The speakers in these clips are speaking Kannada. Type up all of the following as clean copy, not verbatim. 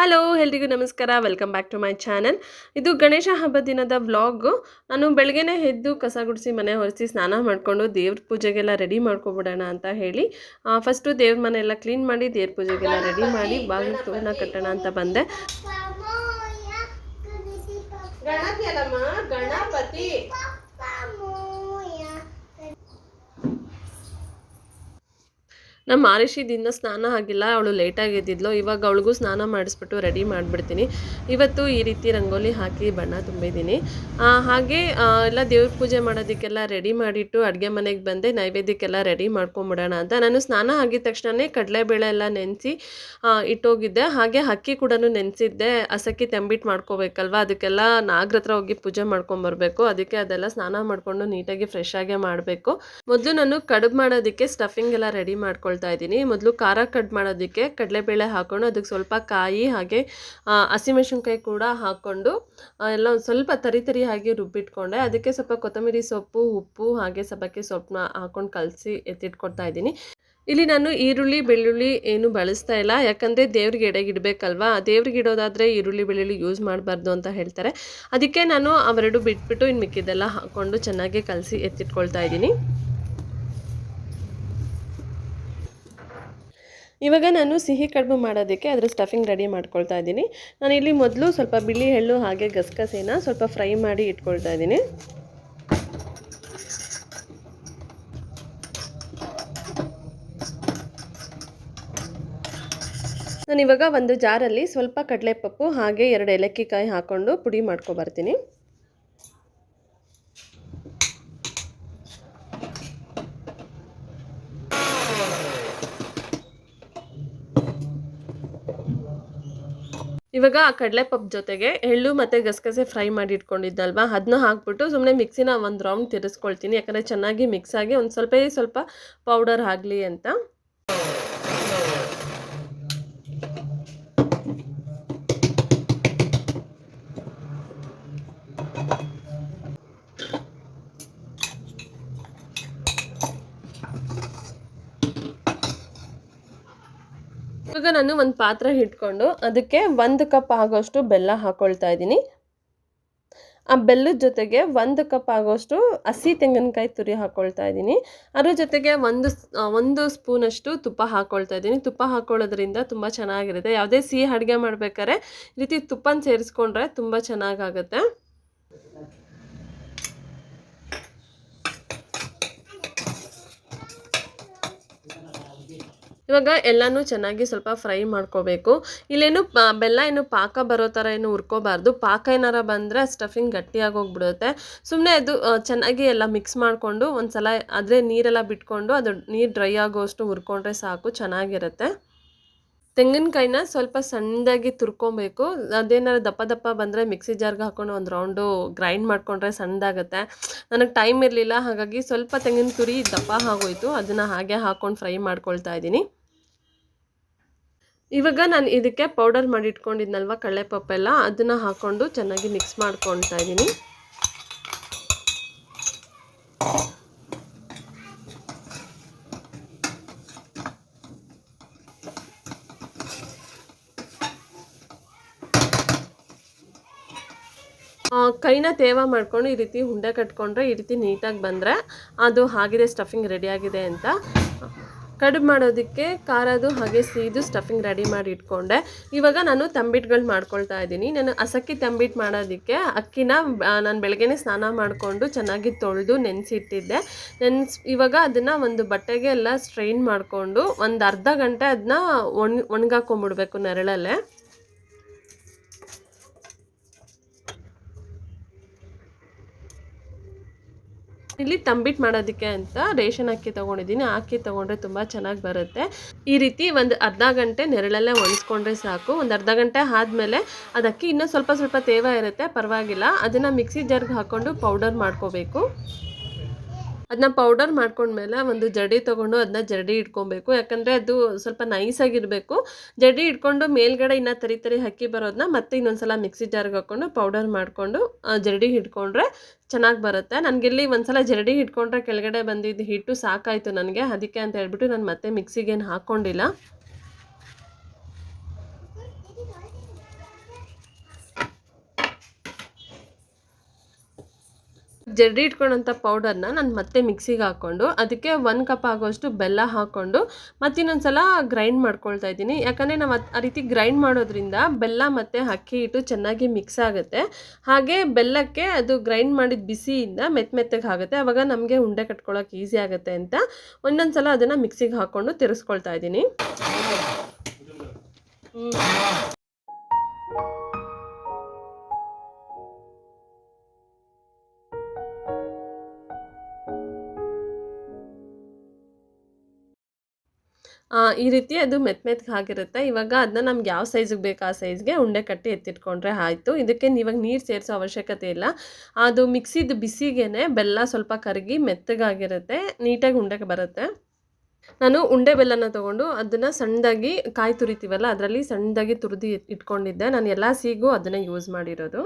ಹಲೋ ಎಲ್ರಿಗೂ ನಮಸ್ಕಾರ. Welcome back to my channel. ಇದು ಗಣೇಶ ಹಬ್ಬದ ದಿನದ ವ್ಲಾಗ್. ನಾನು ಬೆಳಗ್ಗೆನೇ ಎದ್ದು ಕಸ ಗುಡಿಸಿ ಮನೆ ಒರೆಸಿ ಸ್ನಾನ ಮಾಡಿಕೊಂಡು ದೇವ್ರ ಪೂಜೆಗೆಲ್ಲ ರೆಡಿ ಮಾಡ್ಕೊಬಿಡೋಣ ಅಂತ ಹೇಳಿ ಫಸ್ಟು ದೇವ್ರ ಮನೆ ಎಲ್ಲ ಕ್ಲೀನ್ ಮಾಡಿ ದೇವ್ರ ಪೂಜೆಗೆಲ್ಲ ರೆಡಿ ಮಾಡಿ ಬಾಗಿಲು ತೋರಣ ಕಟ್ಟೋಣ ಅಂತ ಬಂದೆ. ಗಣಪತಿ ನಮ್ಮ ಮಾರಿಷಿ ದಿನ ಸ್ನಾನ ಆಗಿಲ್ಲ, ಅವಳು ಲೇಟಾಗಿ ಎದ್ದಿದ್ಲು. ಇವಾಗ ಅವಳಿಗೂ ಸ್ನಾನ ಮಾಡಿಸ್ಬಿಟ್ಟು ರೆಡಿ ಮಾಡಿಬಿಡ್ತೀನಿ. ಇವತ್ತು ಈ ರೀತಿ ರಂಗೋಲಿ ಹಾಕಿ ಬಣ್ಣ ತುಂಬಿದ್ದೀನಿ. ಹಾಗೆ ಎಲ್ಲ ದೇವ್ರ ಪೂಜೆ ಮಾಡೋದಕ್ಕೆಲ್ಲ ರೆಡಿ ಮಾಡಿಟ್ಟು ಅಡುಗೆ ಮನೆಗೆ ಬಂದೆ. ನೈವೇದ್ಯಕ್ಕೆಲ್ಲ ರೆಡಿ ಮಾಡ್ಕೊಂಬಿಡೋಣ ಅಂತ ನಾನು ಸ್ನಾನ ಆಗಿದ ತಕ್ಷಣವೇ ಕಡಲೆಬೇಳೆ ಎಲ್ಲ ನೆನೆಸಿ ಇಟ್ಟೋಗಿದ್ದೆ. ಹಾಗೆ ಅಕ್ಕಿ ಕೂಡ ನೆನೆಸಿದ್ದೆ. ಹಸಕ್ಕಿ ತಂಬಿಟ್ಟು ಮಾಡ್ಕೋಬೇಕಲ್ವ, ಅದಕ್ಕೆಲ್ಲ ನಾಗರ ಹತ್ರ ಹೋಗಿ ಪೂಜೆ ಮಾಡ್ಕೊಂಬರ್ಬೇಕು. ಅದಕ್ಕೆ ಅದೆಲ್ಲ ಸ್ನಾನ ಮಾಡಿಕೊಂಡು ನೀಟಾಗಿ ಫ್ರೆಶ್ ಆಗೇ ಮಾಡಬೇಕು. ಮೊದಲು ನಾನು ಕಡುಬು ಮಾಡೋದಕ್ಕೆ ಸ್ಟಫಿಂಗ್ ಎಲ್ಲ ರೆಡಿ ಮಾಡ್ಕೊಳ್ತಾ ಇದ್ದೀನಿ. ಮೊದಲು ಖಾರ ಕಟ್ ಮಾಡೋದಕ್ಕೆ ಕಡಲೆಬೇಳೆ ಹಾಕೊಂಡು ಅದಕ್ಕೆ ಸ್ವಲ್ಪ ಕಾಯಿ ಹಾಗೆ ಹಸಿಮೆಣಸಿನ್ಕಾಯಿ ಕೂಡ ಹಾಕ್ಕೊಂಡು ಎಲ್ಲ ಒಂದು ಸ್ವಲ್ಪ ತರಿಯಾಗಿ ರುಬ್ಬಿಟ್ಕೊಂಡೆ. ಅದಕ್ಕೆ ಸ್ವಲ್ಪ ಕೊತ್ತಂಬರಿ ಸೊಪ್ಪು, ಉಪ್ಪು ಹಾಗೆ ಸಬ್ಬಕ್ಕಿ ಸೊಪ್ಪನ್ನ ಹಾಕೊಂಡು ಕಲಸಿ ಎತ್ತಿಟ್ಕೊಡ್ತಾ ಇದ್ದೀನಿ. ಇಲ್ಲಿ ನಾನು ಈರುಳ್ಳಿ ಬೆಳ್ಳುಳ್ಳಿ ಏನು ಬಳಸ್ತಾ ಇಲ್ಲ, ಯಾಕಂದರೆ ದೇವ್ರಿಗೆ ಎಡೆಗಿಡಬೇಕಲ್ವಾ. ದೇವ್ರಿಗೆ ಇಡೋದಾದರೆ ಈರುಳ್ಳಿ ಬೆಳ್ಳುಳ್ಳಿ ಯೂಸ್ ಮಾಡಬಾರ್ದು ಅಂತ ಹೇಳ್ತಾರೆ. ಅದಕ್ಕೆ ನಾನು ಅವೆರಡು ಬಿಟ್ಬಿಟ್ಟು ಇನ್ನು ಮಿಕ್ಕಿದ್ದೆಲ್ಲ ಹಾಕ್ಕೊಂಡು ಚೆನ್ನಾಗಿ ಕಲಸಿ ಎತ್ತಿಟ್ಕೊಳ್ತಾ ಇದ್ದೀನಿ. ಇವಾಗ ನಾನು ಸಿಹಿ ಕಡುಬು ಮಾಡೋದಕ್ಕೆ ಅದರ ಸ್ಟಫಿಂಗ್ ರೆಡಿ ಮಾಡ್ಕೊಳ್ತಾ ಇದ್ದೀನಿ. ನಾನಿಲ್ಲಿ ಮೊದಲು ಸ್ವಲ್ಪ ಬಿಳಿ ಎಳ್ಳು ಹಾಗೆ ಗಸಗಸೆನ ಸ್ವಲ್ಪ ಫ್ರೈ ಮಾಡಿ ಇಟ್ಕೊಳ್ತಾ ಇದ್ದೀನಿ. ನಾನಿವಾಗ ಒಂದು ಜಾರಲ್ಲಿ ಸ್ವಲ್ಪ ಕಡಲೆಪಪ್ಪು ಹಾಗೆ 2 ಏಲಕ್ಕಿಕಾಯಿ ಹಾಕ್ಕೊಂಡು ಪುಡಿ ಮಾಡ್ಕೊಬರ್ತೀನಿ. ಇವಾಗ ಆ ಕಡಲೆಪಪ್ಪು ಜೊತೆಗೆ ಎಳ್ಳು ಮತ್ತು ಗಸಗಸೆ ಫ್ರೈ ಮಾಡಿ ಇಟ್ಕೊಂಡಿದ್ದಲ್ವ, ಅದನ್ನ ಹಾಕ್ಬಿಟ್ಟು ಸುಮ್ಮನೆ ಮಿಕ್ಸಿನ ಒಂದು ರೌಂಡ್ ತಿರ್ಸ್ಕೊಳ್ತೀನಿ. ಯಾಕಂದರೆ ಚೆನ್ನಾಗಿ ಮಿಕ್ಸ್ ಆಗಿ ಒಂದು ಸ್ವಲ್ಪ ಪೌಡರ್ ಆಗಲಿ ಅಂತ. ಇವಾಗ ನಾನು ಒಂದು ಪಾತ್ರೆ ಇಟ್ಕೊಂಡು ಅದಕ್ಕೆ 1 ಕಪ್ ಆಗೋಷ್ಟು ಬೆಲ್ಲ ಹಾಕ್ಕೊಳ್ತಾ ಇದ್ದೀನಿ. ಆ ಬೆಲ್ಲದ ಜೊತೆಗೆ 1 ಕಪ್ ಆಗೋಷ್ಟು ಹಸಿ ತೆಂಗಿನಕಾಯಿ ತುರಿ ಹಾಕ್ಕೊಳ್ತಾ ಇದ್ದೀನಿ. ಅದ್ರ ಜೊತೆಗೆ ಒಂದು ಸ್ಪೂನಷ್ಟು ತುಪ್ಪ ಹಾಕ್ಕೊಳ್ತಾ ಇದ್ದೀನಿ. ತುಪ್ಪ ಹಾಕ್ಕೊಳ್ಳೋದ್ರಿಂದ ತುಂಬ ಚೆನ್ನಾಗಿರುತ್ತೆ. ಯಾವುದೇ ಸಿಹಿ ಅಡುಗೆ ಮಾಡ್ಬೇಕಾದ್ರೆ ಈ ರೀತಿ ತುಪ್ಪನ ಸೇರಿಸ್ಕೊಂಡ್ರೆ ತುಂಬ ಚೆನ್ನಾಗಾಗುತ್ತೆ. ಇವಾಗ ಎಲ್ಲನೂ ಚೆನ್ನಾಗಿ ಸ್ವಲ್ಪ ಫ್ರೈ ಮಾಡ್ಕೋಬೇಕು. ಇಲ್ಲೇನು ಬೆಲ್ಲ ಏನು ಪಾಕ ಬರೋ ಥರ ಏನು ಹುರ್ಕೋಬಾರ್ದು. ಪಾಕ ಏನಾರ ಬಂದರೆ ಸ್ಟಫಿಂಗ್ ಗಟ್ಟಿಯಾಗಿ ಹೋಗ್ಬಿಡುತ್ತೆ. ಸುಮ್ಮನೆ ಅದು ಚೆನ್ನಾಗಿ ಎಲ್ಲ ಮಿಕ್ಸ್ ಮಾಡಿಕೊಂಡು ಒಂದು ಸಲ ಆದರೆ ನೀರೆಲ್ಲ ಬಿಟ್ಕೊಂಡು ಅದು ನೀರು ಡ್ರೈ ಆಗೋಷ್ಟು ಹುರ್ಕೊಂಡ್ರೆ ಸಾಕು, ಚೆನ್ನಾಗಿರುತ್ತೆ. ತೆಂಗಿನಕಾಯಿನ ಸ್ವಲ್ಪ ಸಣ್ಣದಾಗಿ ತುರ್ಕೊಬೇಕು. ಅದೇನಾದ್ರು ದಪ್ಪ ಬಂದರೆ ಮಿಕ್ಸಿ ಜಾರ್ಗೆ ಹಾಕ್ಕೊಂಡು ಒಂದು ರೌಂಡು ಗ್ರೈಂಡ್ ಮಾಡಿಕೊಂಡ್ರೆ ಸಣ್ಣದಾಗುತ್ತೆ. ನನಗೆ ಟೈಮ್ ಇರಲಿಲ್ಲ, ಹಾಗಾಗಿ ಸ್ವಲ್ಪ ತೆಂಗಿನ ತುರಿ ದಪ್ಪ ಆಗೋಯಿತು. ಅದನ್ನು ಹಾಗೆ ಹಾಕ್ಕೊಂಡು ಫ್ರೈ ಮಾಡ್ಕೊಳ್ತಾ ಇದ್ದೀನಿ. ಇವಾಗ ನಾನು ಇದಕ್ಕೆ ಪೌಡರ್ ಮಾಡಿ ಇಟ್ಕೊಂಡಿದ್ನಲ್ವ ಕಡಲೆಪಪ್ಪೆಲ್ಲ, ಅದನ್ನು ಹಾಕ್ಕೊಂಡು ಚೆನ್ನಾಗಿ ಮಿಕ್ಸ್ ಮಾಡ್ಕೊಳ್ತಾ ಇದ್ದೀನಿ. ಕೈನ ತೇವ ಮಾಡ್ಕೊಂಡು ಈ ರೀತಿ ಉಂಡೆ ಕಟ್ಕೊಂಡ್ರೆ ಈ ರೀತಿ ನೀಟಾಗಿ ಬಂದರೆ ಅದು ಆಗಿದೆ, ಸ್ಟಫಿಂಗ್ ರೆಡಿಯಾಗಿದೆ ಅಂತ. ಕಡುಬು ಮಾಡೋದಕ್ಕೆ ಖಾರದು ಹಾಗೆ ಸಿಹಿದು ಸ್ಟಫಿಂಗ್ ರೆಡಿ ಮಾಡಿ ಇಟ್ಕೊಂಡೆ. ಇವಾಗ ನಾನು ತಂಬಿಟ್ಟುಗಳು ಮಾಡ್ಕೊಳ್ತಾ ಇದ್ದೀನಿ. ನಾನು ಹಸಕ್ಕಿ ತಂಬಿಟ್ಟು ಮಾಡೋದಕ್ಕೆ ಅಕ್ಕಿನ ನಾನು ಬೆಳಗ್ಗೆನೇ ಸ್ನಾನ ಮಾಡಿಕೊಂಡು ಚೆನ್ನಾಗಿ ತೊಳೆದು ನೆನೆಸಿಟ್ಟಿದ್ದೆ. ಇವಾಗ ಅದನ್ನು ಒಂದು ಬಟ್ಟೆಗೆ ಎಲ್ಲ ಸ್ಟ್ರೈನ್ ಮಾಡಿಕೊಂಡು ಒಂದು ಅರ್ಧ ಗಂಟೆ ಅದನ್ನ ಒಣಗಾಕೊಂಬಿಡ್ಬೇಕು ನೆರಳಲ್ಲೇ. ಇಲ್ಲಿ ತಂಬಿಟ್ಟು ಮಾಡೋದಕ್ಕೆ ಅಂತ ರೇಷನ್ ಅಕ್ಕಿ ತೊಗೊಂಡಿದ್ದೀನಿ. ಅಕ್ಕಿ ತೊಗೊಂಡ್ರೆ ತುಂಬ ಚೆನ್ನಾಗಿ ಬರುತ್ತೆ. ಈ ರೀತಿ ಒಂದು ಅರ್ಧ ಗಂಟೆ ನೆರಳಲ್ಲೇ ಒಣಸ್ಕೊಂಡ್ರೆ ಸಾಕು. ಒಂದು ಅರ್ಧ ಗಂಟೆ ಆದಮೇಲೆ ಅದು ಅಕ್ಕಿ ಇನ್ನೂ ಸ್ವಲ್ಪ ತೇವ ಇರುತ್ತೆ, ಪರವಾಗಿಲ್ಲ. ಅದನ್ನು ಮಿಕ್ಸಿ ಜಾರ್ಗೆ ಹಾಕ್ಕೊಂಡು ಪೌಡರ್ ಮಾಡ್ಕೋಬೇಕು. ಅದನ್ನ ಪೌಡರ್ ಮಾಡ್ಕೊಂಡ್ಮೇಲೆ ಒಂದು ಜರಡಿ ತೊಗೊಂಡು ಅದನ್ನ ಜರಡಿ ಇಟ್ಕೊಬೇಕು. ಯಾಕಂದರೆ ಅದು ಸ್ವಲ್ಪ ನೈಸಾಗಿರಬೇಕು. ಜರಡಿ ಇಟ್ಕೊಂಡು ಮೇಲ್ಗಡೆ ಇನ್ನೂ ತರಿ ಅಕ್ಕಿ ಬರೋದನ್ನ ಮತ್ತೆ ಇನ್ನೊಂದು ಸಲ ಮಿಕ್ಸಿ ಜಾರ್ಗೆ ಹಾಕ್ಕೊಂಡು ಪೌಡರ್ ಮಾಡಿಕೊಂಡು ಜರಡಿ ಹಿಡ್ಕೊಂಡ್ರೆ ಚೆನ್ನಾಗಿ ಬರುತ್ತೆ. ನನಗಿಲ್ಲಿ ಒಂದು ಸಲ ಜರಡಿ ಹಿಡ್ಕೊಂಡ್ರೆ ಕೆಳಗಡೆ ಬಂದಿದ್ದು ಹಿಟ್ಟು ಸಾಕಾಯಿತು ನನಗೆ. ಅದಕ್ಕೆ ಅಂತ ಹೇಳ್ಬಿಟ್ಟು ನಾನು ಮತ್ತೆ ಮಿಕ್ಸಿಗೇನು ಹಾಕ್ಕೊಂಡಿಲ್ಲ. ಜರಡಿ ಇಟ್ಕೊಂಡಂಥ ಪೌಡರ್ನ ನಾನು ಮತ್ತೆ ಮಿಕ್ಸಿಗೆ ಹಾಕ್ಕೊಂಡು ಅದಕ್ಕೆ 1 ಕಪ್ ಆಗೋಷ್ಟು ಬೆಲ್ಲ ಹಾಕ್ಕೊಂಡು ಮತ್ತಿನ್ನೊಂದು ಸಲ ಗ್ರೈಂಡ್ ಮಾಡ್ಕೊಳ್ತಾ ಇದ್ದೀನಿ. ಯಾಕಂದರೆ ನಾವು ಆ ರೀತಿ ಗ್ರೈಂಡ್ ಮಾಡೋದ್ರಿಂದ ಬೆಲ್ಲ ಮತ್ತು ಅಕ್ಕಿ ಹಿಟ್ಟು ಚೆನ್ನಾಗಿ ಮಿಕ್ಸ್ ಆಗುತ್ತೆ. ಹಾಗೆ ಬೆಲ್ಲಕ್ಕೆ ಅದು ಗ್ರೈಂಡ್ ಮಾಡಿದ ಬಿಸಿಯಿಂದ ಮೆತ್ತಗೆ ಆಗುತ್ತೆ. ಆವಾಗ ನಮಗೆ ಉಂಡೆ ಕಟ್ಕೊಳ್ಳೋಕೆ ಈಸಿ ಆಗುತ್ತೆ ಅಂತ ಒಂದೊಂದು ಸಲ ಅದನ್ನು ಮಿಕ್ಸಿಗೆ ಹಾಕ್ಕೊಂಡು ತಿರ್ಸ್ಕೊಳ್ತಾ ಇದ್ದೀನಿ. ಈ ರೀತಿ ಅದು ಮೆತ್ತಗೆ ಆಗಿರುತ್ತೆ. ಇವಾಗ ಅದನ್ನ ನಮ್ಗೆ ಯಾವ ಸೈಜಿಗೆ ಬೇಕು ಆ ಸೈಜ್ಗೆ ಉಂಡೆ ಕಟ್ಟಿ ಎತ್ತಿಟ್ಕೊಂಡ್ರೆ ಆಯಿತು. ಇದಕ್ಕೆ ಇವಾಗ ನೀರು ಸೇರಿಸೋ ಅವಶ್ಯಕತೆ ಇಲ್ಲ. ಅದು ಮಿಕ್ಸಿದು ಬಿಸಿಗೇನೆ ಬೆಲ್ಲ ಸ್ವಲ್ಪ ಕರಗಿ ಮೆತ್ತಗಾಗಿರುತ್ತೆ, ನೀಟಾಗಿ ಉಂಡೆಗೆ ಬರುತ್ತೆ. ನಾನು ಉಂಡೆ ಬೆಲ್ಲನ ತೊಗೊಂಡು ಅದನ್ನು ಸಣ್ಣದಾಗಿ ಕಾಯಿ ತುರಿತೀವಲ್ಲ ಅದರಲ್ಲಿ ಸಣ್ಣದಾಗಿ ತುರಿದು ಇಟ್ಕೊಂಡಿದ್ದೆ. ನಾನು ಎಲ್ಲ ಸಿಹಿಗೂ ಅದನ್ನೇ ಯೂಸ್ ಮಾಡಿರೋದು.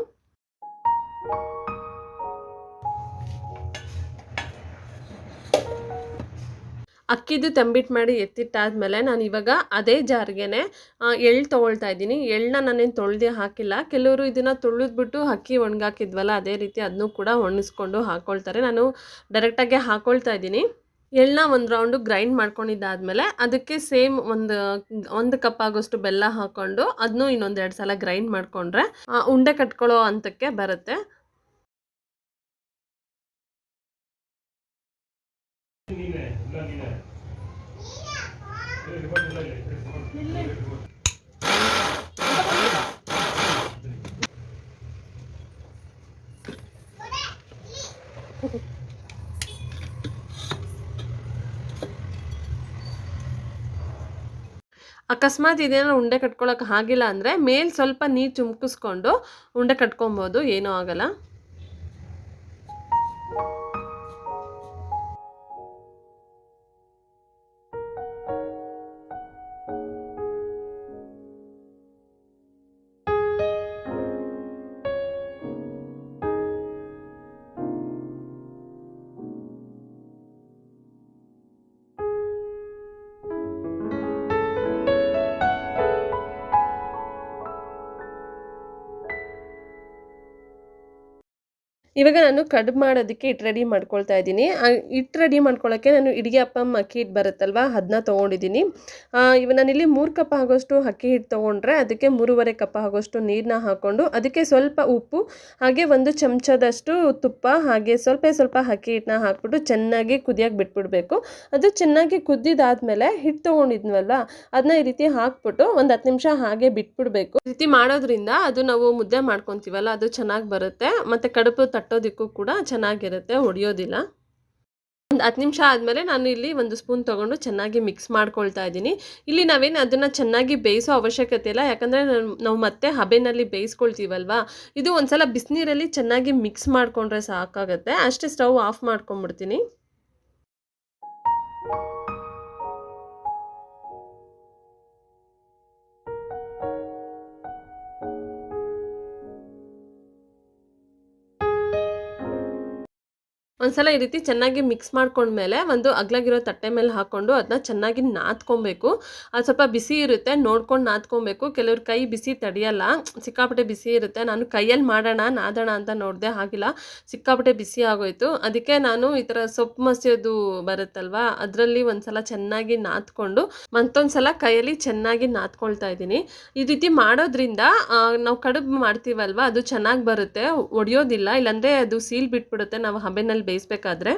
ಅಕ್ಕಿದು ತಂಬಿಟ್ಟು ಮಾಡಿ ಎತ್ತಿಟ್ಟಾದ್ಮೇಲೆ ನಾನು ಇವಾಗ ಅದೇ ಜಾರ್ಗೆನೆ ಎಳ್ಳು ತೊಗೊಳ್ತಾ ಇದ್ದೀನಿ. ಎಳ್ಳನ್ನ ನಾನೇನು ತೊಳೆದೇ ಹಾಕಿಲ್ಲ. ಕೆಲವರು ಇದನ್ನು ತೊಳೆದ್ಬಿಟ್ಟು ಅಕ್ಕಿ ಒಣಗಾಕಿದ್ವಲ್ಲ ಅದೇ ರೀತಿ ಅದನ್ನೂ ಕೂಡ ಒಣಗಿಸ್ಕೊಂಡು ಹಾಕ್ಕೊಳ್ತಾರೆ. ನಾನು ಡೈರೆಕ್ಟಾಗೆ ಹಾಕ್ಕೊಳ್ತಾ ಇದ್ದೀನಿ. ಎಳ್ಳನ್ನ ಒಂದು ರೌಂಡು ಗ್ರೈಂಡ್ ಮಾಡ್ಕೊಂಡಿದ್ದಾದಮೇಲೆ ಅದಕ್ಕೆ ಸೇಮ್ ಒಂದು ಕಪ್ ಆಗೋಷ್ಟು ಬೆಲ್ಲ ಹಾಕ್ಕೊಂಡು ಅದನ್ನೂ ಇನ್ನೊಂದು 2 ಸಲ ಗ್ರೈಂಡ್ ಮಾಡಿಕೊಂಡ್ರೆ ಉಂಡೆ ಕಟ್ಕೊಳ್ಳೋ ಹಂತಕ್ಕೆ ಬರುತ್ತೆ. ಅಕಸ್ಮಾತ್ ಇದೇನಾದ್ರು ಉಂಡೆ ಕಟ್ಕೊಳಕ್ಕೆ ಆಗಿಲ್ಲ ಅಂದರೆ ಮೇಲೆ ಸ್ವಲ್ಪ ನೀರು ಚುಮ್ಕಿಸ್ಕೊಂಡು ಉಂಡೆ ಕಟ್ಕೊಬೋದು, ಏನೂ ಆಗಲ್ಲ. ಇವಾಗ ನಾನು ಕಡುಬು ಮಾಡೋದಕ್ಕೆ ಹಿಟ್ಟು ರೆಡಿ ಮಾಡ್ಕೊಳ್ತಾ ಇದ್ದೀನಿ. ಹಿಟ್ಟು ರೆಡಿ ಮಾಡ್ಕೊಳ್ಳೋಕ್ಕೆ ನಾನು ಇಡಿಯಪ್ಪಂ ಅಕ್ಕಿ ಹಿಟ್ಟು ಬರುತ್ತಲ್ವ ಅದನ್ನ ತೊಗೊಂಡಿದ್ದೀನಿ. ಇವಾಗ ನಾನಿಲ್ಲಿ 3 ಕಪ್ ಆಗೋಷ್ಟು ಅಕ್ಕಿ ಹಿಟ್ಟು ತೊಗೊಂಡ್ರೆ ಅದಕ್ಕೆ 3.5 ಕಪ್ ಆಗೋಷ್ಟು ನೀರನ್ನ ಹಾಕ್ಕೊಂಡು ಅದಕ್ಕೆ ಸ್ವಲ್ಪ ಉಪ್ಪು ಹಾಗೆ 1 ಚಮಚದಷ್ಟು ತುಪ್ಪ ಹಾಗೆ ಸ್ವಲ್ಪ ಅಕ್ಕಿ ಹಿಟ್ಟನ್ನ ಹಾಕ್ಬಿಟ್ಟು ಚೆನ್ನಾಗಿ ಕುದಿಯೋಕೆ ಬಿಟ್ಬಿಡಬೇಕು. ಅದು ಚೆನ್ನಾಗಿ ಕುದ್ದಿದ್ದಾದಮೇಲೆ ಹಿಟ್ಟು ತೊಗೊಂಡಿದ್ವಲ್ವ ಅದನ್ನ ಈ ರೀತಿ ಹಾಕ್ಬಿಟ್ಟು ಒಂದು 10 ನಿಮಿಷ ಹಾಗೆ ಬಿಟ್ಬಿಡಬೇಕು. ಈ ರೀತಿ ಮಾಡೋದ್ರಿಂದ ಅದು ನಾವು ಮುದ್ದೆ ಮಾಡ್ಕೊತೀವಲ್ಲ ಅದು ಚೆನ್ನಾಗಿ ಬರುತ್ತೆ, ಮತ್ತು ಕಡುಬು ತಟ್ಟೋದಕ್ಕೂ ಕೂಡ ಚೆನ್ನಾಗಿರುತ್ತೆ, ಒಡೆಯೋದಿಲ್ಲ. ಒಂದು 10 ನಿಮಿಷ ಆದಮೇಲೆ ನಾನು ಇಲ್ಲಿ 1 ಸ್ಪೂನ್ ತೊಗೊಂಡು ಚೆನ್ನಾಗಿ ಮಿಕ್ಸ್ ಮಾಡ್ಕೊಳ್ತಾ ಇದ್ದೀನಿ. ಇಲ್ಲಿ ನಾವೇನು ಅದನ್ನು ಚೆನ್ನಾಗಿ ಬೇಯಿಸೋ ಅವಶ್ಯಕತೆ ಇಲ್ಲ, ಯಾಕಂದರೆ ನಾವು ಮತ್ತೆ ಹಬೆನಲ್ಲಿ ಬೇಯಿಸ್ಕೊಳ್ತೀವಲ್ವ. ಇದು ಒಂದು ಸಲ ಬಿಸಿನೀರಲ್ಲಿ ಚೆನ್ನಾಗಿ ಮಿಕ್ಸ್ ಮಾಡಿಕೊಂಡ್ರೆ ಸಾಕಾಗುತ್ತೆ. ಅಷ್ಟೇ, ಸ್ಟವ್ ಆಫ್ ಮಾಡ್ಕೊಂಬಿಡ್ತೀನಿ. ಒಂದ್ಸಲ ಈ ರೀತಿ ಚೆನ್ನಾಗಿ ಮಿಕ್ಸ್ ಮಾಡ್ಕೊಂಡ್ಮೇಲೆ ಒಂದು ಅಗ್ಲಾಗಿರೋ ತಟ್ಟೆ ಮೇಲೆ ಹಾಕ್ಕೊಂಡು ಅದನ್ನ ಚೆನ್ನಾಗಿ ನಾದ್ಕೊಬೇಕು. ಅದು ಸ್ವಲ್ಪ ಬಿಸಿ ಇರುತ್ತೆ, ನೋಡ್ಕೊಂಡು ನಾದ್ಕೊಬೇಕು. ಕೆಲವ್ರ ಕೈ ಬಿಸಿ ತಡೆಯಲ್ಲ, ಸಿಕ್ಕಾಪಟ್ಟೆ ಬಿಸಿ ಇರುತ್ತೆ. ನಾನು ಕೈಯಲ್ಲಿ ನಾದೋಣ ಅಂತ ನೋಡಿದೆ, ಆಗಿಲ್ಲ, ಸಿಕ್ಕಾಪಟ್ಟೆ ಬಿಸಿ ಆಗೋಯ್ತು. ಅದಕ್ಕೆ ನಾನು ಈ ಥರ ಸೊಪ್ಪು ಮಸಿಯೋದು ಬರುತ್ತಲ್ವ ಅದರಲ್ಲಿ ಒಂದ್ಸಲ ಚೆನ್ನಾಗಿ ನಾದ್ಕೊಂಡು ಮತ್ತೊಂದು ಸಲ ಕೈಯಲ್ಲಿ ಚೆನ್ನಾಗಿ ನಾದ್ಕೊಳ್ತಾ ಇದ್ದೀನಿ. ಈ ರೀತಿ ಮಾಡೋದ್ರಿಂದ ನಾವು ಕಡುಬು ಮಾಡ್ತೀವಲ್ವ ಅದು ಚೆನ್ನಾಗಿ ಬರುತ್ತೆ, ಒಡೆಯೋದಿಲ್ಲ. ಇಲ್ಲಾಂದರೆ ಅದು ಸೀಲ್ ಬಿಟ್ಬಿಡುತ್ತೆ ನಾವು ಹಬೆನಲ್ಲಿ ಬೇಯಿಸ್ಬೇಕಾದ್ರೆ.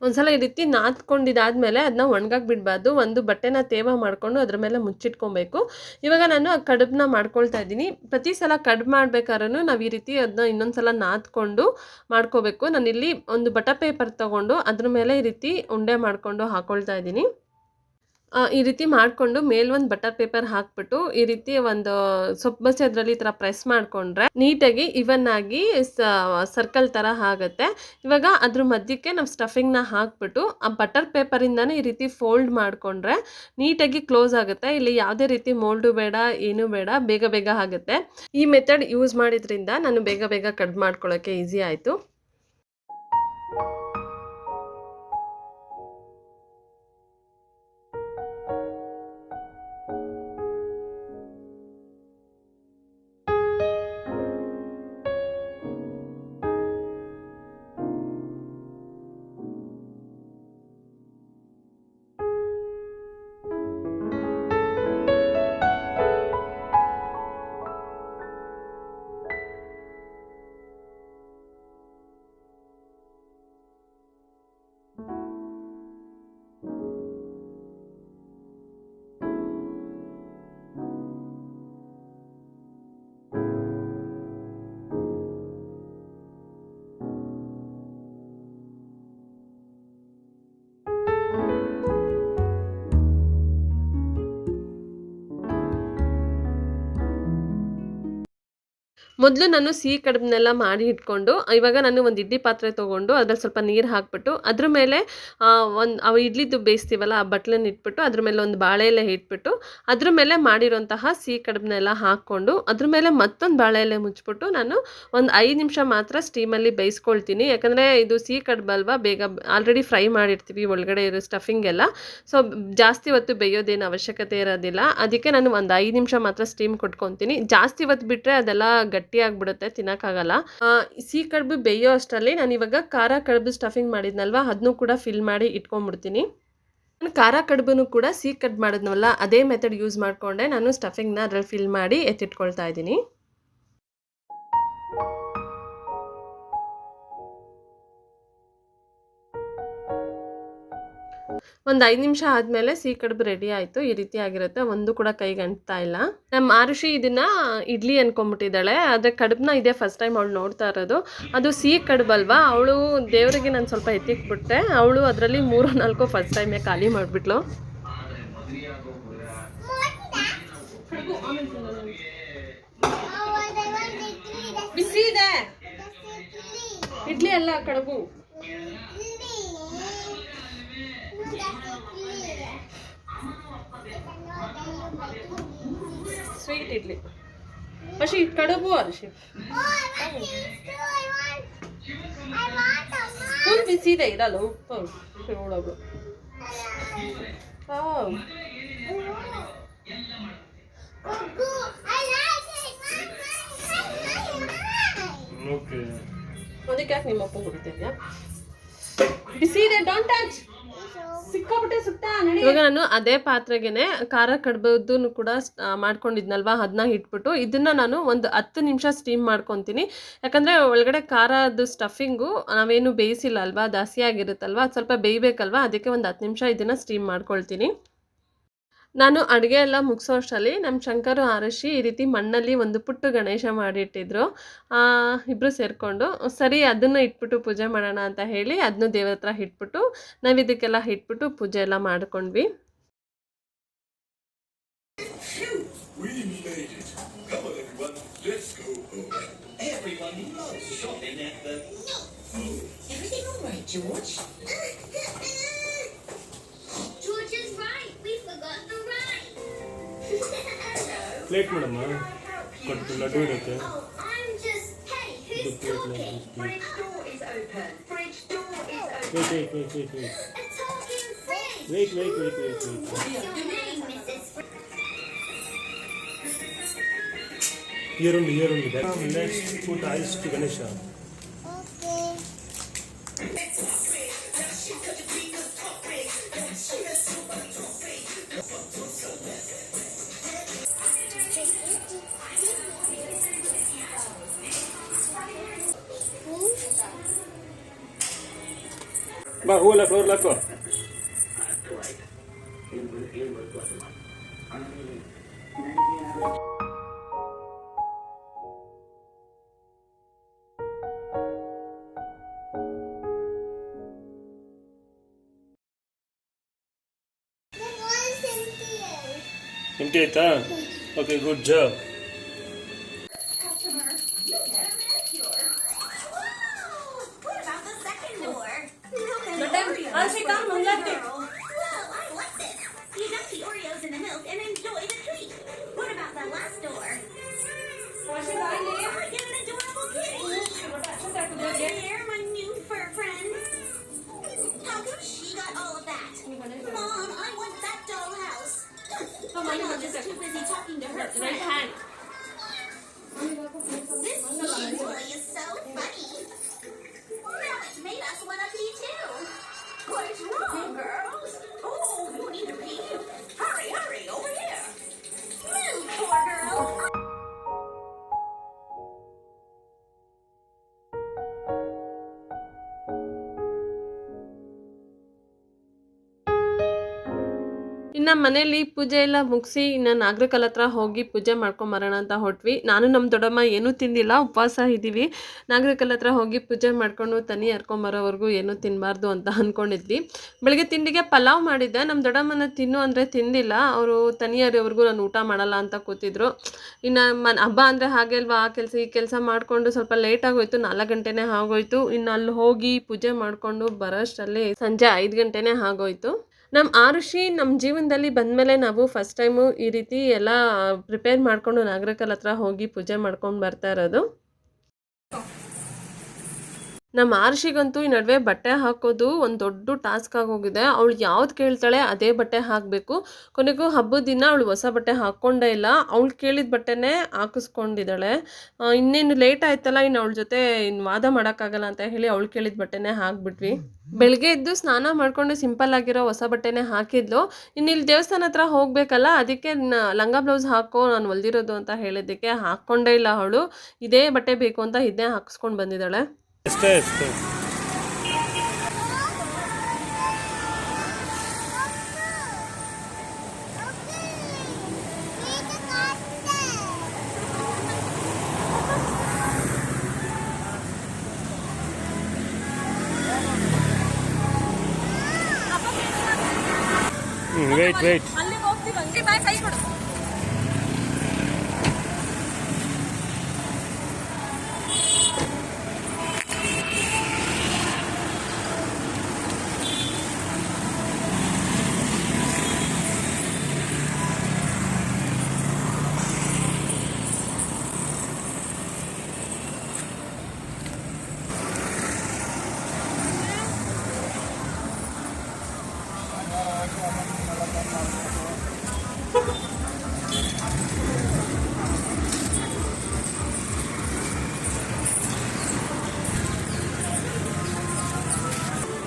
ಒಂದ್ಸಲ ಈ ರೀತಿ ನಾದ್ಕೊಂಡಿದ್ದಾದ್ಮೇಲೆ ಅದನ್ನ ಒಣಗಾಕ್ ಬಿಡಬಾರ್ದು. ಒಂದು ಬಟ್ಟೆನ ತೇವ ಮಾಡಿಕೊಂಡು ಅದ್ರ ಮೇಲೆ ಮುಚ್ಚಿಟ್ಕೊಬೇಕು. ಇವಾಗ ನಾನು ಆ ಕಡುಬನ್ನ ಮಾಡ್ಕೊಳ್ತಾ ಇದ್ದೀನಿ. ಪ್ರತಿ ಸಲ ಕಡುಬು ಮಾಡ್ಬೇಕಾದ್ರೂ ನಾವು ಈ ರೀತಿ ಅದನ್ನ ಇನ್ನೊಂದು ಸಲ ನಾದ್ಕೊಂಡು ಮಾಡ್ಕೋಬೇಕು. ನಾನಿಲ್ಲಿ ಒಂದು ಬಟರ್ ಪೇಪರ್ ತೊಗೊಂಡು ಅದ್ರ ಮೇಲೆ ಈ ರೀತಿ ಉಂಡೆ ಮಾಡಿಕೊಂಡು ಹಾಕ್ಕೊಳ್ತಾ ಇದ್ದೀನಿ. ಈ ರೀತಿ ಮಾಡಿಕೊಂಡು ಮೇಲೊಂದು ಬಟರ್ ಪೇಪರ್ ಹಾಕ್ಬಿಟ್ಟು ಈ ರೀತಿ ಒಂದು ಸೊಪ್ಪು ಬಸಿ ಅದರಲ್ಲಿ ಈ ಥರ ಪ್ರೆಸ್ ಮಾಡಿಕೊಂಡ್ರೆ ನೀಟಾಗಿ ಇವನ್ ಆಗಿ ಸರ್ಕಲ್ ಥರ ಆಗುತ್ತೆ. ಇವಾಗ ಅದ್ರ ಮಧ್ಯಕ್ಕೆ ನಾವು ಸ್ಟಫಿಂಗ್ನ ಹಾಕ್ಬಿಟ್ಟು ಆ ಬಟರ್ ಪೇಪರಿಂದನೇ ಈ ರೀತಿ ಫೋಲ್ಡ್ ಮಾಡಿಕೊಂಡ್ರೆ ನೀಟಾಗಿ ಕ್ಲೋಸ್ ಆಗುತ್ತೆ. ಇಲ್ಲಿ ಯಾವುದೇ ರೀತಿ ಮೋಲ್ಡು ಬೇಡ, ಏನೂ ಬೇಡ, ಬೇಗ ಬೇಗ ಆಗುತ್ತೆ. ಈ ಮೆಥಡ್ ಯೂಸ್ ಮಾಡಿದ್ರಿಂದ ನಾನು ಬೇಗ ಬೇಗ ಕಟ್ ಮಾಡ್ಕೊಳ್ಳೋಕ್ಕೆ ಈಸಿ ಆಯಿತು. ಮೊದಲು ನಾನು ಸಿಹಿ ಕಡುಬನ್ನೆಲ್ಲ ಮಾಡಿ ಇಟ್ಕೊಂಡು, ಇವಾಗ ನಾನು ಒಂದು ಇಡ್ಲಿ ಪಾತ್ರೆ ತೊಗೊಂಡು ಅದ್ರಲ್ಲಿ ಸ್ವಲ್ಪ ನೀರು ಹಾಕ್ಬಿಟ್ಟು ಅದ್ರ ಮೇಲೆ ಅವು ಇಡ್ಲಿದು ಬೇಯಿಸ್ತೀವಲ್ಲ ಆ ಬಟ್ಲನ್ನ ಇಟ್ಬಿಟ್ಟು ಅದ್ರ ಮೇಲೆ ಒಂದು ಬಾಳೆ ಎಲೆ ಇಟ್ಬಿಟ್ಟು ಅದ್ರ ಮೇಲೆ ಮಾಡಿರೋಂತಹ ಸಿಹಿ ಕಡುಬನ್ನೆಲ್ಲ ಹಾಕ್ಕೊಂಡು ಅದ್ರ ಮೇಲೆ ಮತ್ತೊಂದು ಬಾಳೆ ಎಲೆ ಮುಚ್ಚಿಬಿಟ್ಟು ನಾನು ಒಂದು 5 ನಿಮಿಷ ಮಾತ್ರ ಸ್ಟೀಮಲ್ಲಿ ಬೇಯಿಸ್ಕೊಳ್ತೀನಿ. ಯಾಕಂದರೆ ಇದು ಸಿಹಿ ಕಡುಬು ಅಲ್ವಾ, ಬೇಗ ಆಲ್ರೆಡಿ ಫ್ರೈ ಮಾಡಿರ್ತೀವಿ ಒಳಗಡೆ ಇರೋ ಸ್ಟಫಿಂಗ್ ಎಲ್ಲ. ಸೊ ಜಾಸ್ತಿ ಹೊತ್ತು ಬೇಯೋದೇನು ಅವಶ್ಯಕತೆ ಇರೋದಿಲ್ಲ. ಅದಕ್ಕೆ ನಾನು ಒಂದು 5 ನಿಮಿಷ ಮಾತ್ರ ಸ್ಟೀಮ್ ಕೊಟ್ಕೊತೀನಿ. ಜಾಸ್ತಿ ಹೊತ್ತು ಬಿಟ್ಟರೆ ಅದೆಲ್ಲ ಗಟ್ಟಿ ಆಗಿಬಿಡುತ್ತೆ, ತಿನ್ನೋಕ್ಕಾಗಲ್ಲ. ಸಿಹಿ ಕಡುಬು ಬೇಯೋ ಅಷ್ಟರಲ್ಲಿ ನಾನು ಇವಾಗ ಖಾರ ಕಡುಬು ಸ್ಟಫಿಂಗ್ ಮಾಡಿದ್ನಲ್ವ ಅದನ್ನು ಕೂಡ ಫಿಲ್ ಮಾಡಿ ಇಟ್ಕೊಂಡ್ಬಿಡ್ತೀನಿ. ನಾನು ಖಾರ ಕಡುಬನ್ನು ಕೂಡ ಸಿಹಿ ಕಡುಬು ಮಾಡಿದ್ನವಲ್ಲ ಅದೇ ಮೆಥಡ್ ಯೂಸ್ ಮಾಡಿಕೊಂಡೆ ನಾನು ಸ್ಟಫಿಂಗ್ನ ಅದ್ರಲ್ಲಿ ಫಿಲ್ ಮಾಡಿ ಎತ್ತಿಟ್ಕೊಳ್ತಾ ಇದ್ದೀನಿ. ಒಂದು 5 ನಿಮಿಷ ಆದಮೇಲೆ ಸಿಹಿ ಕಡುಬು ರೆಡಿ ಆಯಿತು. ಈ ರೀತಿ ಆಗಿರುತ್ತೆ, ಒಂದು ಕೂಡ ಕೈಗೆ ಅಂಟ್ತಾ ಇಲ್ಲ. ನಮ್ಮ ಆರುಷಿ ಇದನ್ನು ಇಡ್ಲಿ ಅಂದ್ಕೊಂಬಿಟ್ಟಿದ್ದಾಳೆ, ಆದರೆ ಕಡುಬನ್ನ ಇದೇ ಫಸ್ಟ್ ಟೈಮ್ ಅವಳು ನೋಡ್ತಾ ಇರೋದು. ಅದು ಸಿಹಿ ಕಡುಬು ಅಲ್ವಾ, ಅವಳು ದೇವರಿಗೆ ನಾನು ಸ್ವಲ್ಪ ಎತ್ತಿಕ್ಬಿಟ್ಟೆ, ಅವಳು ಅದರಲ್ಲಿ 3-4 ಫಸ್ಟ್ ಟೈಮೇ ಖಾಲಿ ಮಾಡಿಬಿಟ್ಲು. ಬಿಸಿ ಇದೆ ಇಡ್ಲಿ ಅಲ್ಲ ಕಡುಬು. ಸ್ವೀಟ್ ಇಡ್ಲಿ ಅಶಿ ಕಡುಬು ಅರ್ಷಿ ಫುಲ್ ಬಿಸಿ ಇದೆ, ಇರಲ್ಲ ಉಪ್ಪು ಒಳಗು. ಅದಕ್ಕೆ ಯಾಕೆ ನಿಮ್ಮ ಅಪ್ಪ ಕೊಡ್ತಿದ್ಯಾ? ಬಿಸಿ ಇದೆ, ಡೋಂಟ್ ಟಚ್. ಇವಾಗ ನಾನು ಅದೇ ಪಾತ್ರೆಗೆನೆ ಖಾರ ಕಡುಬುದನ್ನು ಕೂಡ ಮಾಡ್ಕೊಂಡಿದ್ನಲ್ವಾ ಅದನ್ನ ಇಟ್ಬಿಟ್ಟು ಇದನ್ನ ನಾನು ಒಂದು 10 ನಿಮಿಷ ಸ್ಟೀಮ್ ಮಾಡ್ಕೊತೀನಿ. ಯಾಕಂದರೆ ಒಳಗಡೆ ಖಾರದ್ದು ಸ್ಟಫಿಂಗು ನಾವೇನು ಬೇಯಿಸಿಲ್ಲ ಅಲ್ವಾ, ಅದು ಹಸಿಯಾಗಿರುತ್ತಲ್ವ, ಅದು ಸ್ವಲ್ಪ ಬೇಯಬೇಕಲ್ವ, ಅದಕ್ಕೆ ಒಂದು 10 ನಿಮಿಷ ಇದನ್ನು ಸ್ಟೀಮ್ ಮಾಡ್ಕೊಳ್ತೀನಿ. ನಾನು ಅಡುಗೆ ಎಲ್ಲ ಮುಗಿಸೋ ಅಷ್ಟರಲ್ಲಿ ನಮ್ಮ ಶಂಕರು ಆರುಷಿ ಈ ರೀತಿ ಮಣ್ಣಲ್ಲಿ ಒಂದು ಪುಟ್ಟ ಗಣೇಶ ಮಾಡಿಟ್ಟಿದ್ರು. ಇಬ್ಬರು ಸೇರಿಕೊಂಡು ಸರಿ ಅದನ್ನು ಇಟ್ಬಿಟ್ಟು ಪೂಜೆ ಮಾಡೋಣ ಅಂತ ಹೇಳಿ ಅದನ್ನು ದೇವ್ರ ಹತ್ರ ಇಟ್ಬಿಟ್ಟು ನೈವೇದ್ಯಕ್ಕೆಲ್ಲ ಇಟ್ಬಿಟ್ಟು ಪೂಜೆ ಎಲ್ಲ ಮಾಡ್ಕೊಂಡ್ವಿ. ಪ್ಲೇಟ್ ಮಾಡಮ್ಮ, ಕೊಟ್ಟು ಲಡ್ಡು ಇರುತ್ತೆ. ಈರುಳ್ಳಿ next put eyes to Ganesha. ಬಾ ಹೂವೆಲ್ಲ ಫ್ಲೋರ್ ಹಾಕೋ. ಎಂಟಿ ಆಯ್ತಾ? Okay, good job. Too busy talking to her friend. This tea toy is so funny. Now it's made us want to pee too. What's wrong, girls? Oh, you need to pee? Hurry, hurry, over here. Move, poor girl. ಇನ್ನು ಮನೇಲಿ ಪೂಜೆ ಎಲ್ಲ ಮುಗಿಸಿ ಇನ್ನು ನಾಗರಕಲ್ ಹತ್ರ ಹೋಗಿ ಪೂಜೆ ಮಾಡ್ಕೊಂಬರೋಣ ಅಂತ ಹೊಟ್ವಿ. ನಾನು ನಮ್ಮ ದೊಡ್ಡಮ್ಮ ಏನೂ ತಿಂದಿಲ್ಲ, ಉಪವಾಸ ಇದ್ದೀವಿ. ನಾಗರಕಲ್ ಹತ್ರ ಹೋಗಿ ಪೂಜೆ ಮಾಡಿಕೊಂಡು ತನಿ ಹರ್ಕೊಂಬರೋವರೆಗೂ ಏನೂ ತಿನ್ನಬಾರ್ದು ಅಂತ ಅಂದ್ಕೊಂಡಿದ್ವಿ. ಬೆಳಗ್ಗೆ ತಿಂಡಿಗೆ ಪಲಾವ್ ಮಾಡಿದ್ದೆ. ನಮ್ಮ ದೊಡ್ಡಮ್ಮನ ತಿನ್ನು ಅಂದರೆ ತಿಂದಿಲ್ಲ. ಅವರು ತನಿ ಹರಿಯೋವರೆಗೂ ನಾನು ಊಟ ಮಾಡಲ್ಲ ಅಂತ ಕೂತಿದ್ರು. ಇನ್ನು ಹಬ್ಬ ಅಂದರೆ ಹಾಗೆ ಅಲ್ವಾ, ಆ ಕೆಲಸ ಈ ಕೆಲಸ ಮಾಡಿಕೊಂಡು ಸ್ವಲ್ಪ ಲೇಟ್ ಆಗೋಯ್ತು. 4 ಗಂಟೆನೇ ಆಗೋಯ್ತು. ಇನ್ನು ಅಲ್ಲಿ ಹೋಗಿ ಪೂಜೆ ಮಾಡಿಕೊಂಡು ಬರೋಷ್ಟರಲ್ಲಿ ಸಂಜೆ 5 ಗಂಟೆನೇ ಆಗೋಯ್ತು. ನಮ್ಮ ಆರುಷಿ ನಮ್ಮ ಜೀವನದಲ್ಲಿ ಬಂದಮೇಲೆ ನಾವು ಫಸ್ಟ್ ಟೈಮು ಈ ರೀತಿ ಎಲ್ಲ ಪ್ರಿಪೇರ್ ಮಾಡಿಕೊಂಡು ನಾಗರಕಲ್ ಹತ್ರ ಹೋಗಿ ಪೂಜೆ ಮಾಡ್ಕೊಂಡು ಬರ್ತಾ ಇರೋದು. ನಮ್ಮ ಆರುಷಿಗಂತೂ ಈ ನಡುವೆ ಬಟ್ಟೆ ಹಾಕೋದು ಒಂದು ದೊಡ್ಡ ಟಾಸ್ಕ್ ಆಗೋಗಿದೆ. ಅವಳು ಯಾವ್ದು ಕೇಳ್ತಾಳೆ ಅದೇ ಬಟ್ಟೆ ಹಾಕಬೇಕು. ಕೊನೆಗೂ ಹಬ್ಬದ ದಿನ ಅವಳು ಹೊಸ ಬಟ್ಟೆ ಹಾಕ್ಕೊಂಡೇ ಇಲ್ಲ. ಅವಳು ಕೇಳಿದ ಬಟ್ಟೆನೇ ಹಾಕಿಸ್ಕೊಂಡಿದ್ದಾಳೆ. ಇನ್ನೇನು ಲೇಟ್ ಆಯ್ತಲ್ಲ, ಇನ್ನು ಅವಳ ಜೊತೆ ಇನ್ನು ವಾದ ಮಾಡೋಕ್ಕಾಗಲ್ಲ ಅಂತ ಹೇಳಿ ಅವಳು ಕೇಳಿದ ಬಟ್ಟೆನೇ ಹಾಕ್ಬಿಟ್ವಿ. ಬೆಳಗ್ಗೆ ಎದ್ದು ಸ್ನಾನ ಮಾಡಿಕೊಂಡು ಸಿಂಪಲ್ ಆಗಿರೋ ಹೊಸ ಬಟ್ಟೆನೇ ಹಾಕಿದ್ಲು. ಇನ್ನು ಇಲ್ಲಿ ದೇವಸ್ಥಾನ ಹತ್ರ ಹೋಗಬೇಕಲ್ಲ, ಅದಕ್ಕೆ ಲಂಗ ಬ್ಲೌಸ್ ಹಾಕೋ ನಾನು ಹೊಲ್ದಿರೋದು ಅಂತ ಹೇಳಿದ್ದಕ್ಕೆ ಹಾಕ್ಕೊಂಡೇ ಇಲ್ಲ ಅವಳು. ಇದೇ ಬಟ್ಟೆ ಬೇಕು ಅಂತ ಇದನ್ನೇ ಹಾಕಿಸ್ಕೊಂಡು ಬಂದಿದ್ದಾಳೆ. ಅಷ್ಟೇ ಅಷ್ಟೇ. ವೇಟ್ ಅಲ್ಲಿಗೆ ಹೋಗ್ತೀವಿ, ಹಂಗೆ ಬಾಯ್ ಕೈ ಕೊಡು.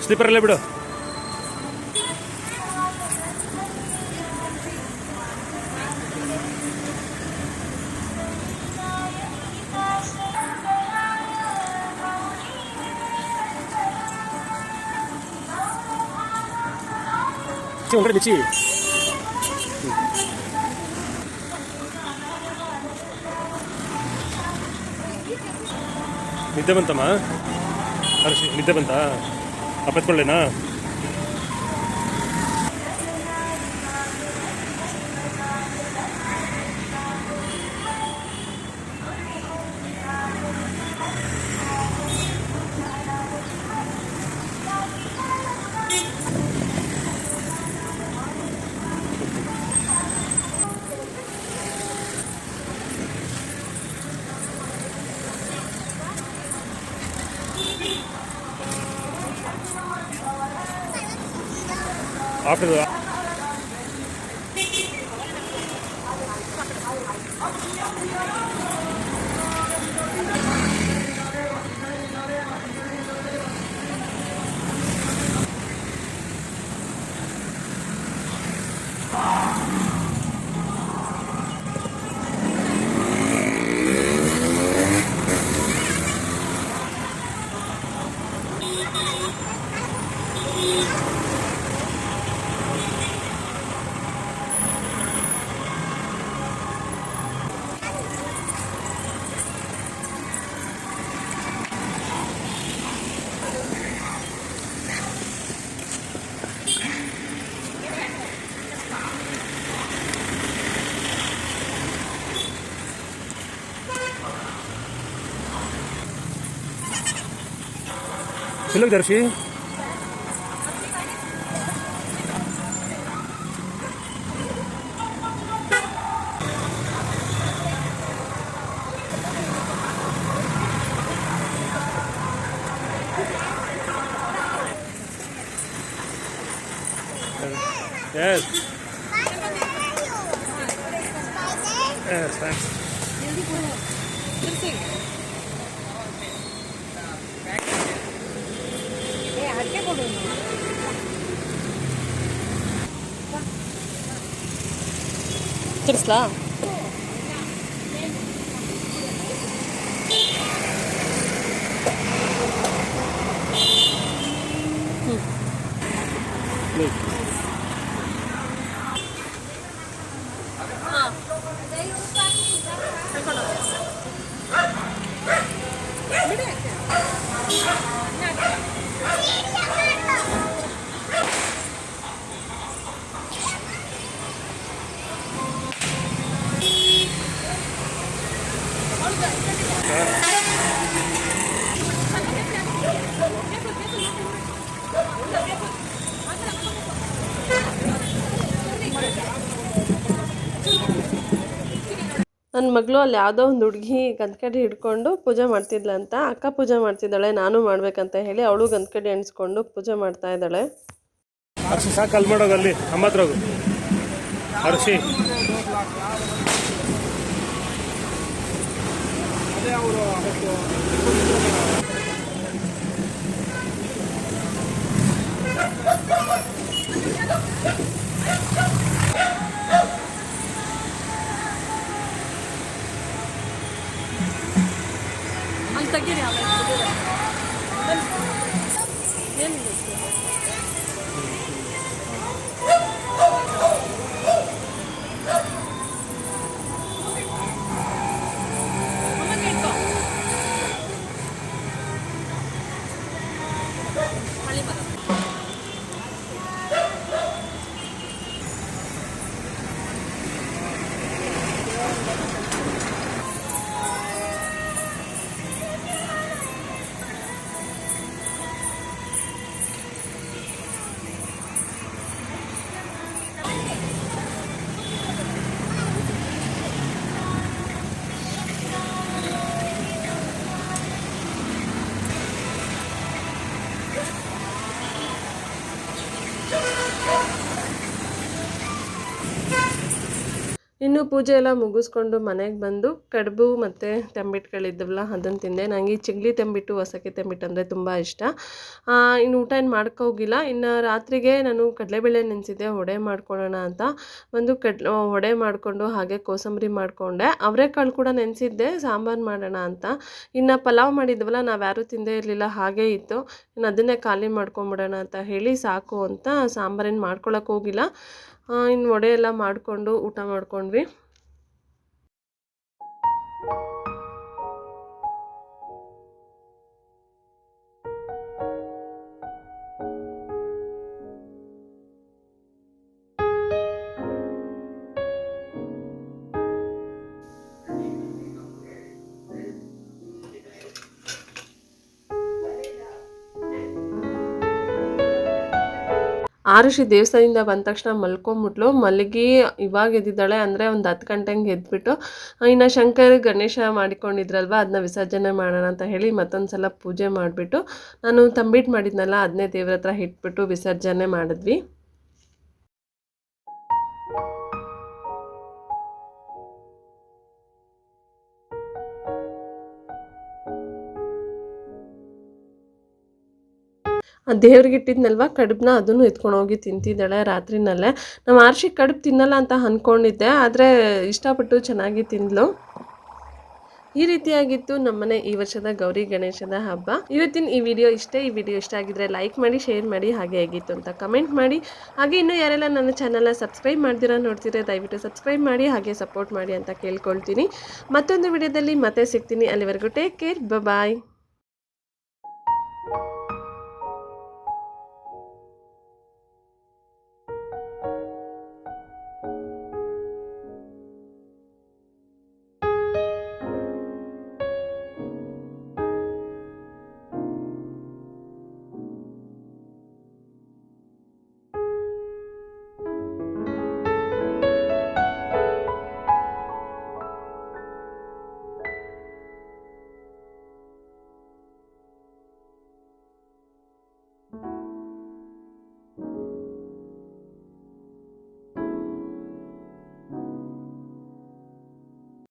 ಸ್ಲೀಪರ್ ಅಲ್ಲೇ ಬಿಡು. ಒಂದ್ ಕಡೆ ಬಿಚ್ಚಿ. ನಿದ್ದೆ ಬಂತಮ್ಮ? ಹರ್ಷಿ ನಿದ್ದೆ ಬಂತಾ? ಅಪ್ಪತ್ಕೊಳ್ಳೇನಾ? After the Hello, Darshi. Yes. Yes, thanks. ತಿರ್ಸ್ಲಾ Look. ನನ್ನ ಮಗಳು ಅಲ್ಲಿ ಯಾವುದೋ ಒಂದು ಹುಡುಗಿ ಗಂಧಕಡ್ಡಿ ಹಿಡ್ಕೊಂಡು ಪೂಜೆ ಮಾಡ್ತಿದ್ಲಂತ. ಅಕ್ಕ ಪೂಜೆ ಮಾಡ್ತಿದ್ದಾಳೆ, ನಾನು ಮಾಡ್ಬೇಕಂತ ಹೇಳಿ ಅವಳು ಗಂಧಕಡ್ಡಿ ಎಣಿಸ್ಕೊಂಡು ಪೂಜೆ ಮಾಡ್ತಾ ಇದ್ದಾಳೆ. ಹರ್ಷಿ ಸಾಕು ಅಲ್ಲಿ ಮಾಡೋದು, ಅಲ್ಲಿ ಅಮ್ಮ ಹತ್ರ ಹೋಗು ಹರ್ಷಿ. ಅಲ್ಲಿ ತೆಗೀರಿ ಇನ್ನು ಪೂಜೆ ಎಲ್ಲ ಮುಗಿಸ್ಕೊಂಡು ಮನೆಗೆ ಬಂದು ಕಡುಬು ಮತ್ತು ತಂಬಿಟ್ಟುಗಳಿದ್ದವಲ್ಲ ಅದನ್ನು ತಿಂದೆ. ನನಗೆ ಈ ಚಿಗ್ಲಿ ತಂಬಿಟ್ಟು ಹೊಸಕೆ ತಂಬಿಟ್ಟು ಅಂದರೆ ತುಂಬ ಇಷ್ಟ. ಇನ್ನು ಊಟ ಏನು ಹೋಗಿಲ್ಲ. ಇನ್ನು ರಾತ್ರಿಗೆ ನಾನು ಕಡಲೆಬೇಳೆ ನೆನೆಸಿದ್ದೆ ವಡೆ ಮಾಡ್ಕೊಳ್ಳೋಣ ಅಂತ. ಒಂದು ವಡೆ ಮಾಡಿಕೊಂಡು ಹಾಗೆ ಕೋಸಂಬರಿ ಮಾಡಿಕೊಂಡೆ. ಅವರೆಕಾಳು ಕೂಡ ನೆನೆಸಿದ್ದೆ ಸಾಂಬಾರು ಮಾಡೋಣ ಅಂತ. ಇನ್ನು ಪಲಾವ್ ಮಾಡಿದ್ವಲ್ಲ, ನಾವು ಯಾರೂ ತಿಂದೇ ಇರಲಿಲ್ಲ, ಹಾಗೇ ಇತ್ತು. ಇನ್ನು ಅದನ್ನೇ ಖಾಲಿ ಮಾಡ್ಕೊಂಬಿಡೋಣ ಅಂತ ಹೇಳಿ ಸಾಕು ಅಂತ ಸಾಂಬಾರೇನು ಮಾಡ್ಕೊಳಕ್ಕೆ ಹೋಗಿಲ್ಲ. ಇನ್ನು ವಡೆ ಎಲ್ಲ ಮಾಡಿಕೊಂಡು ಊಟ ಮಾಡ್ಕೊಂಡ್ವಿ. ಆರುಷಿ ದೇವಸ್ಥಾನದಿಂದ ಬಂದ ತಕ್ಷಣ ಮಲ್ಕೊಂಬಿಟ್ಲು. ಮಲಗಿ ಇವಾಗ ಎದ್ದಿದ್ದಾಳೆ, ಅಂದರೆ ಒಂದು 10 ಗಂಟೆಗೆ ಎದ್ಬಿಟ್ಟು ಇನ್ನು ಶಂಕರ್ ಗಣೇಶ ಮಾಡಿಕೊಂಡಿದ್ರಲ್ವ, ಅದನ್ನ ವಿಸರ್ಜನೆ ಮಾಡೋಣ ಅಂತ ಹೇಳಿ ಮತ್ತೊಂದು ಸಲ ಪೂಜೆ ಮಾಡಿಬಿಟ್ಟು ನಾನು ತಂಬಿಟ್ಟು ಮಾಡಿದ್ನಲ್ಲ ಅದನ್ನೇ ದೇವ್ರ ಹತ್ರ ಇಟ್ಬಿಟ್ಟು ವಿಸರ್ಜನೆ ಮಾಡಿದ್ವಿ. ದೇವ್ರಿಗೆ ಇಟ್ಟಿದ್ನಲ್ವ ಕಡುಬನ್ನ, ಅದನ್ನು ಎತ್ಕೊಂಡು ಹೋಗಿ ತಿಂತಿದ್ದಾಳೆ ರಾತ್ರಿನಲ್ಲೇ. ನಮ್ಮ ಆರ್ಷಿ ಕಡುಬು ತಿನ್ನಲ್ಲ ಅಂತ ಅಂದ್ಕೊಂಡಿದ್ದೆ, ಆದರೆ ಇಷ್ಟಪಟ್ಟು ಚೆನ್ನಾಗಿ ತಿಂದಳು. ಈ ರೀತಿಯಾಗಿತ್ತು ನಮ್ಮನೆ ಈ ವರ್ಷದ ಗೌರಿ ಗಣೇಶದ ಹಬ್ಬ. ಇವತ್ತಿನ ಈ ವಿಡಿಯೋ ಇಷ್ಟ ಆಗಿದ್ರೆ ಲೈಕ್ ಮಾಡಿ, ಶೇರ್ ಮಾಡಿ, ಹಾಗೆ ಹೇಗಿತ್ತು ಅಂತ ಕಮೆಂಟ್ ಮಾಡಿ. ಹಾಗೆ ಇನ್ನೂ ಯಾರೆಲ್ಲ ನನ್ನ ಚಾನಲ್ನ ಸಬ್ಸ್ಕ್ರೈಬ್ ಮಾಡ್ದಿರಾ ನೋಡ್ತಿದ್ರೆ ದಯವಿಟ್ಟು ಸಬ್ಸ್ಕ್ರೈಬ್ ಮಾಡಿ, ಹಾಗೆ ಸಪೋರ್ಟ್ ಮಾಡಿ ಅಂತ ಕೇಳ್ಕೊಳ್ತೀನಿ. ಮತ್ತೊಂದು ವಿಡಿಯೋದಲ್ಲಿ ಮತ್ತೆ ಸಿಗ್ತೀನಿ. ಅಲ್ಲಿವರೆಗೂ ಟೇಕ್ ಕೇರ್, ಬಾಯ್.